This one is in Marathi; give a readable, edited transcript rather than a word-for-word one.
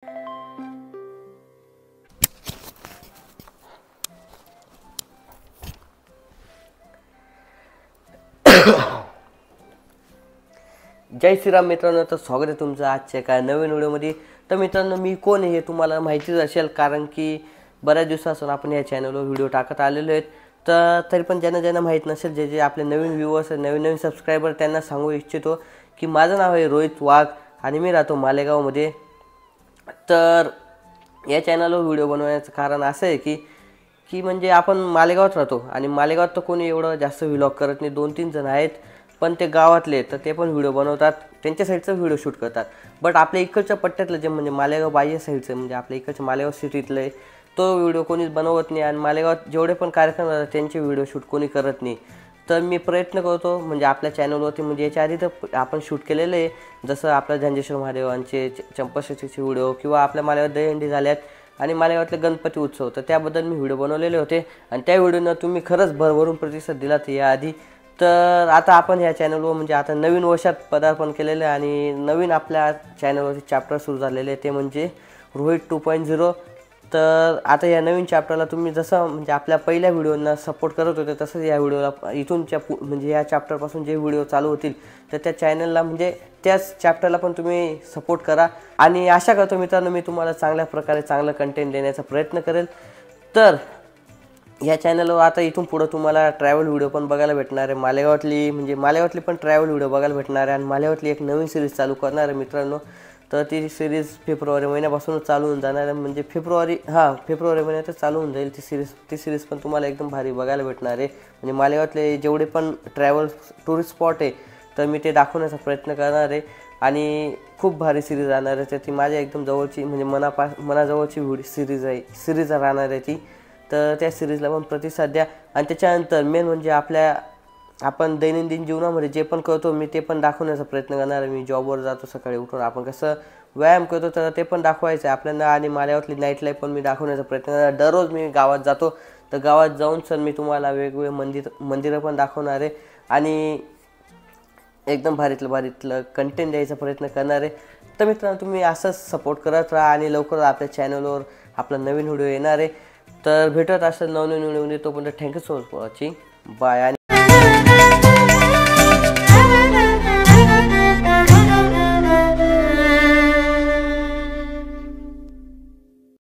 जय श्रीराम मित्रांनो, तर स्वागत आहे तुमचं आजच्या एका नवीन व्हिडिओमध्ये। तर मित्रांनो, मी कोण आहे हे तुम्हाला माहितीच असेल, कारण की बऱ्याच दिवसापासून आपण या चॅनलवर व्हिडिओ टाकत आलेलो आहेत। तर तरी पण ज्यांना माहीत नसेल, जे आपले नवीन व्ह्यूअर्स नवीन सबस्क्रायबर, त्यांना सांगू इच्छितो की माझं नाव आहे रोहित वाघ आणि मी राहतो मालेगावमध्ये। तर या चॅनलवर व्हिडिओ बनवण्याचं कारण असं आहे की म्हणजे आपण मालेगावात राहतो आणि मालेगावात तर कोणी एवढं जास्त व्लॉग करत नाही, 2-3 जण आहेत, पण ते गावातले तर ते पण व्हिडिओ बनवतात, त्यांच्या साईडचं व्हिडिओ शूट करतात। बट आपल्या इकडच्या पट्ट्यातलं जे म्हणजे मालेगाव बाह्य साईडचं, म्हणजे आपल्या इकडच्या मालेगाव सिटीतलं तो व्हिडिओ कोणीच बनवत नाही आणि मालेगावात जेवढे पण कार्यक्रम होतात त्यांचे व्हिडिओ शूट कोणी करत नाही। तर मी प्रयत्न करतो म्हणजे आपल्या चॅनलवरती, म्हणजे याच्या आधी तर आपण शूट केलेलं आहे, जसं आपल्या झंजेश्वर महादेवांचे चंपाषष्ठीचे व्हिडिओ किंवा आपल्या मालेगावात दहीहंडी झाल्यात आणि मालेगावातले गणपती उत्सव, तर त्याबद्दल मी व्हिडिओ बनवलेले होते आणि त्या व्हिडिओनं तुम्ही खरंच भरभरून प्रतिसाद दिलात याआधी। तर आता आपण या चॅनलवर म्हणजे आता नवीन वर्षात पदार्पण केलेलं आहे आणि नवीन आपल्या चॅनलवरती चॅप्टर सुरू झालेले आहे, ते म्हणजे रोहित 2.0। तर आता या नवीन चॅप्टरला तुम्ही जसं म्हणजे आपल्या पहिल्या व्हिडिओंना सपोर्ट करत होते, तसंच या व्हिडिओला इथूनच्या म्हणजे या चॅप्टरपासून जे व्हिडिओ चालू होतील तर त्या चॅनलला म्हणजे त्याच चॅप्टरला पण तुम्ही सपोर्ट करा आणि आशा करतो मित्रांनो मी तुम्हाला चांगल्या प्रकारे चांगलं कंटेंट देण्याचा प्रयत्न करेल। तर या चॅनलवर आता इथून पुढं तुम्हाला ट्रॅव्हल व्हिडिओ पण बघायला भेटणार आहे, मालेगावातली पण ट्रॅव्हल व्हिडिओ बघायला भेटणार आहे आणि मालेगावातली एक नवीन सिरीज चालू करणार आहे मित्रांनो। तर ती सिरीज फेब्रुवारी महिन्यापासूनच चालू होऊन जाणार आहे, म्हणजे फेब्रुवारी महिन्यातच चालू होऊन जाईल ती सिरीज पण तुम्हाला एकदम भारी बघायला भेटणार आहे। म्हणजे मालेगावातले जेवढे पण ट्रॅव्हल टुरिस्ट स्पॉट आहे तर मी ते दाखवण्याचा प्रयत्न करणार आहे आणि खूप भारी सिरीज राहणार आहे। तर ती माझ्या एकदम जवळची म्हणजे मनाजवळची सिरीज राहणार आहे ती। तर त्या सिरीजला पण प्रतिसाद द्या आणि त्याच्यानंतर मेन म्हणजे आपण दैनंदिन जीवनामध्ये जे पण करतो मी ते पण दाखवण्याचा प्रयत्न करणार आहे। मी जॉबवर जातो सकाळी उठून, आपण कसं व्यायाम करतो तर ते पण दाखवायचं आहे आपल्याला आणि मालेगावातली नाईट लाईफ पण मी दाखवण्याचा प्रयत्न करणार। दररोज मी गावात जातो, तर गावात जाऊन सर मी तुम्हाला वेगवेगळे मंदिरं पण दाखवणार आहे आणि एकदम भारीतलं कंटेंट द्यायचा प्रयत्न करणार आहे। तर मित्रांनो, तुम्ही असंच सपोर्ट करत राहा आणि लवकरच आपल्या चॅनलवर आपला नवीन व्हिडिओ येणार आहे। तर भेटत असेल नवीन व्हिडिओमध्ये, तोपर्यंत thank you so much for watching, bye.